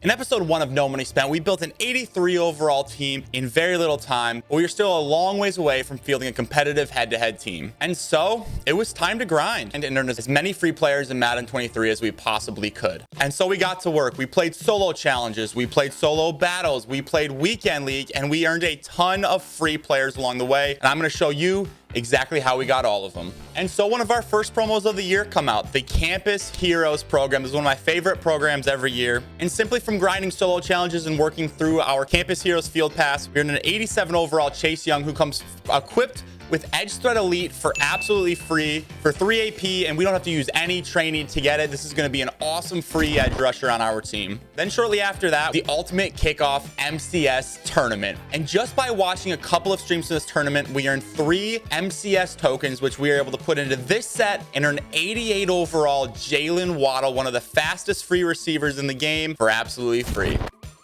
In episode 1 of No Money Spent, we built an 83 overall team in very little time, but we were still a long ways away from fielding a competitive head-to-head team. And so it was time to grind and earn as many free players in Madden 23 as we possibly could. And so we got to work. We played solo challenges, we played solo battles, we played weekend league, and we earned a ton of free players along the way. And I'm going to show you exactly how we got all of them. And so one of our first promos of the year come out. The Campus Heroes program is one of my favorite programs every year. And simply from grinding solo challenges and working through our Campus Heroes field pass, we earned an 87 overall Chase Young, who comes equipped with Edge Threat Elite for absolutely free for 3 AP, and we don't have to use any training to get it. This is going to be an awesome free edge rusher on our team. Then shortly after that, the Ultimate Kickoff MCS tournament. And just by watching a couple of streams of this tournament, we earned 3 MCS tokens, which we were able to put into this set and earn 88 overall Jalen Waddle, one of the fastest free receivers in the game, for absolutely free.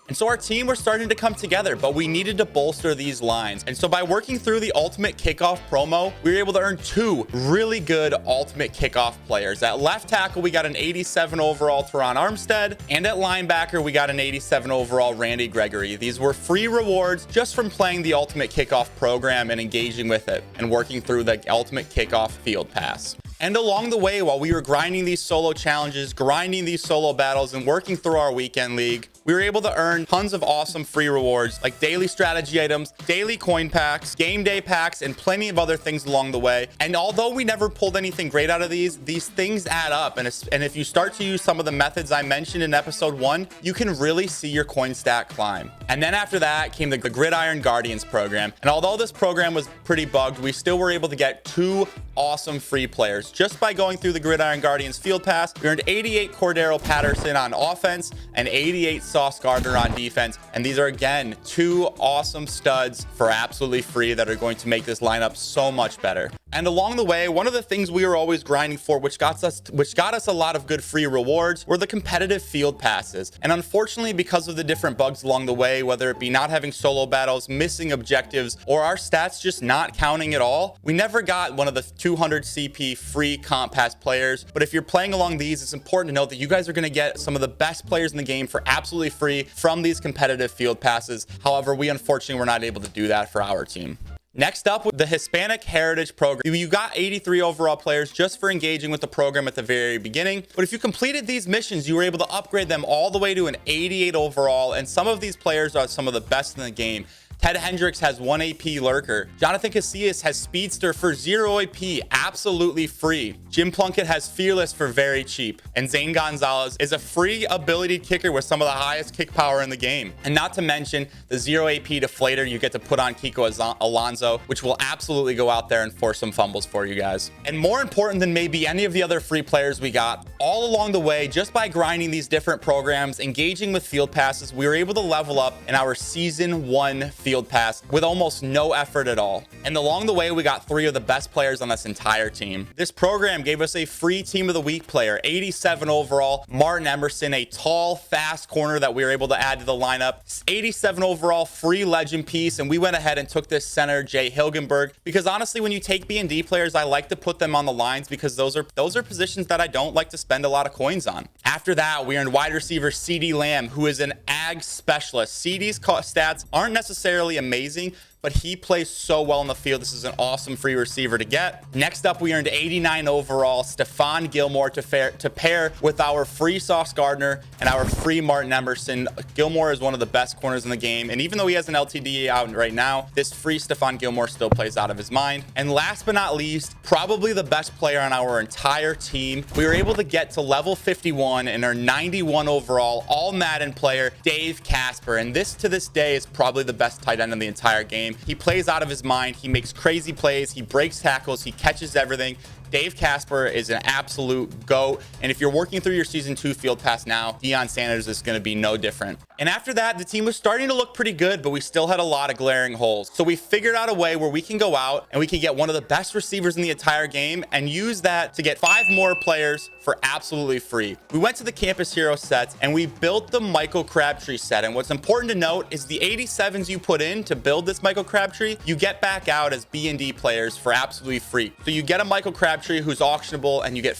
And so our team was starting to come together, but we needed to bolster these lines. And so by working through the Ultimate Kickoff promo, we were able to earn 2 really good Ultimate Kickoff players. At left tackle, we got an 87 overall Teron Armstead, and at linebacker, we got an 87 overall Randy Gregory. These were free rewards just from playing the Ultimate Kickoff program and engaging with it and working through the Ultimate Kickoff field pass. And along the way, while we were grinding these solo challenges, grinding these solo battles, and working through our weekend league, we were able to earn tons of awesome free rewards like daily strategy items, daily coin packs, game day packs, and plenty of other things along the way. And although we never pulled anything great out of these things add up. And if you start to use some of the methods I mentioned in episode 1, you can really see your coin stack climb. And then after that came the Gridiron Guardians program. And although this program was pretty bugged, we still were able to get 2 awesome free players just by going through the Gridiron Guardians field pass. We earned 88 Cordero Patterson on offense and 88 Sauce Gardner on defense. And these are, again, 2 awesome studs for absolutely free that are going to make this lineup so much better. And along the way, one of the things we were always grinding for, which got us a lot of good free rewards, were the competitive field passes. And unfortunately, because of the different bugs along the way, whether it be not having solo battles, missing objectives, or our stats just not counting at all, we never got one of the 200 CP free comp pass players. But if you're playing along these, it's important to note that you guys are going to get some of the best players in the game for absolutely free from these competitive field passes. However, we unfortunately were not able to do that for our team. Next up, with the Hispanic Heritage program, you got 83 overall players just for engaging with the program at the very beginning. But if you completed these missions, you were able to upgrade them all the way to an 88 overall. And some of these players are some of the best in the game. Ted Hendricks has 1 AP Lurker. Jonathan Casillas has Speedster for 0 AP, absolutely free. Jim Plunkett has Fearless for very cheap. And Zane Gonzalez is a free ability kicker with some of the highest kick power in the game. And not to mention the 0 AP deflator you get to put on Kiko Alonso, which will absolutely go out there and force some fumbles for you guys. And more important than maybe any of the other free players we got, all along the way, just by grinding these different programs, engaging with field passes, we were able to level up in our Season 1 field pass with almost no effort at all. And along the way, we got 3 of the best players on this entire team. This program gave us a free Team of the Week player, 87 overall, Martin Emerson, a tall, fast corner that we were able to add to the lineup, 87 overall free legend piece. And we went ahead and took this center, Jay Hilgenberg, because honestly, when you take B&D players, I like to put them on the lines because those are positions that I don't like to spend a lot of coins on. After that, we earned wide receiver CeeDee Lamb, who is an ag specialist. CeeDee's stats aren't necessarily amazing, but he plays so well in the field. This is an awesome free receiver to get. Next up, we earned 89 overall Stephon Gilmore to pair with our free Sauce Gardner and our free Martin Emerson. Gilmore is one of the best corners in the game, and even though he has an LTD out right now, this free Stephon Gilmore still plays out of his mind. And last but not least, probably the best player on our entire team, we were able to get to level 51 and our 91 overall all Madden player, Dave Casper. And this to this day is probably the best tight end in the entire game. He plays out of his mind. He makes crazy plays. He breaks tackles. He catches everything. Dave Casper is an absolute GOAT. And if you're working through your Season 2 field pass now, Deion Sanders is going to be no different. And after that, the team was starting to look pretty good, but we still had a lot of glaring holes. So we figured out a way where we can go out and we can get one of the best receivers in the entire game and use that to get 5 more players for absolutely free. We went to the Campus Hero sets and we built the Michael Crabtree set. And what's important to note is the 87s you put in to build this Michael Crabtree, you get back out as B&D players for absolutely free. So you get a Michael Crabtree Crabtree, who's auctionable, and you get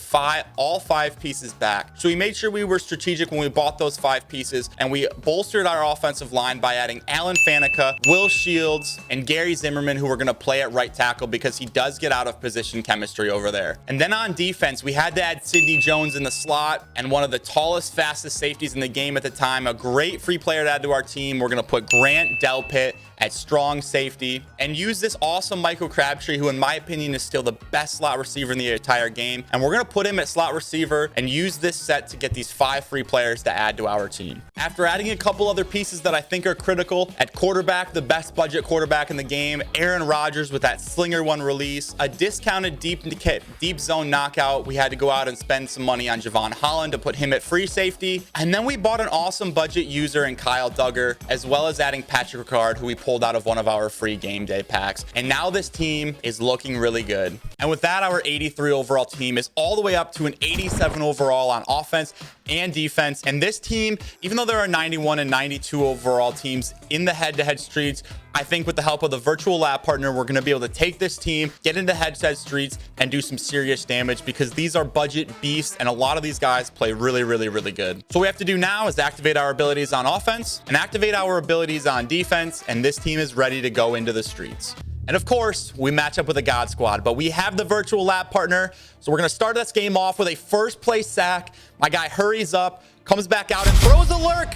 all 5 pieces back. So we made sure we were strategic when we bought those 5 pieces, and we bolstered our offensive line by adding Alan Faneca, Will Shields, and Gary Zimmerman, who are going to play at right tackle because he does get out of position chemistry over there. And then on defense, we had to add Sidney Jones in the slot, and one of the tallest, fastest safeties in the game at the time, a great free player to add to our team. We're going to put Grant Delpit at strong safety and use this awesome Michael Crabtree, who in my opinion is still the best slot receiver in the entire game. And we're going to put him at slot receiver and use this set to get these 5 free players to add to our team. After adding a couple other pieces that I think are critical, at quarterback, the best budget quarterback in the game, Aaron Rodgers with that Slinger 1 release, a discounted deep zone knockout. We had to go out and spend some money on Javon Holland to put him at free safety. And then we bought an awesome budget user in Kyle Duggar, as well as adding Patrick Ricard, who we pulled out of one of our free game day packs. And now this team is looking really good. And with that, our 83 overall team is all the way up to an 87 overall on offense and defense. And this team, even though there are 91 and 92 overall teams in the head-to-head streets, I think with the help of the virtual lab partner, we're going to be able to take this team, get into head-to-head streets, and do some serious damage because these are budget beasts, and a lot of these guys play really, really, really good. So what we have to do now is activate our abilities on offense and activate our abilities on defense, and this team is ready to go into the streets. And of course, we match up with a God Squad, but we have the virtual lab partner. So we're going to start this game off with a first place sack. My guy hurries up, comes back out, and throws a lurk.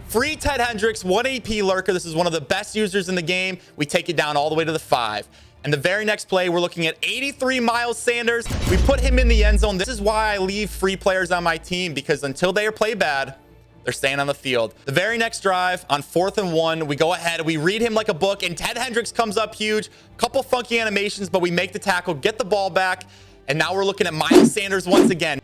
Free Ted Hendricks, 1 AP lurker. This is one of the best users in the game. We take it down all the way to the 5. And the very next play, we're looking at 83 Miles Sanders. We put him in the end zone. This is why I leave free players on my team, because until they play bad, they're staying on the field. The very next drive on 4th and 1, we go ahead, we read him like a book, and Ted Hendricks comes up huge. Couple funky animations, but we make the tackle, get the ball back, and now we're looking at Miles Sanders once again.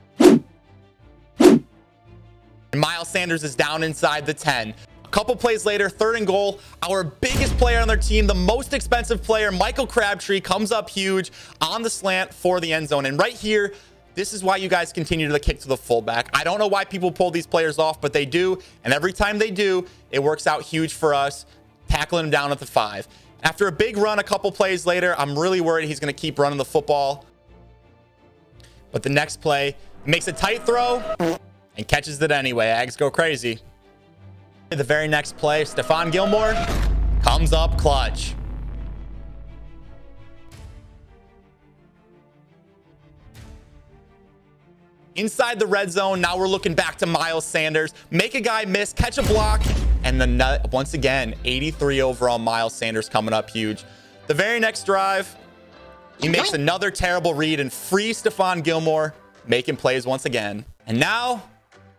And Miles Sanders is down inside the 10. A couple plays later, 3rd and goal, our biggest player on their team, the most expensive player, Michael Crabtree, comes up huge on the slant for the end zone. And right here, this is why you guys continue to kick to the fullback. I don't know why people pull these players off, but they do. And every time they do, it works out huge for us, tackling him down at the 5. After a big run a couple plays later, I'm really worried he's going to keep running the football. But the next play, makes a tight throw and catches it anyway. Ags go crazy. The very next play, Stephon Gilmore comes up clutch. Inside the red zone, now we're looking back to Miles Sanders. Make a guy miss, catch a block, and the once again, 83 overall Miles Sanders coming up huge. The very next drive, he makes another terrible read and free Stephon Gilmore, making plays once again. And now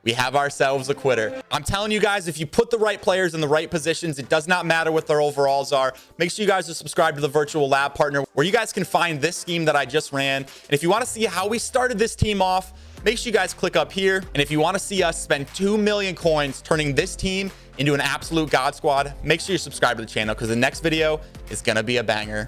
we have ourselves a quitter. I'm telling you guys, if you put the right players in the right positions, it does not matter what their overalls are. Make sure you guys are subscribed to the virtual lab partner, where you guys can find this scheme that I just ran. And if you want to see how we started this team off, make sure you guys click up here. And if you want to see us spend 2 million coins turning this team into an absolute God Squad, make sure you subscribe to the channel, because the next video is going to be a banger.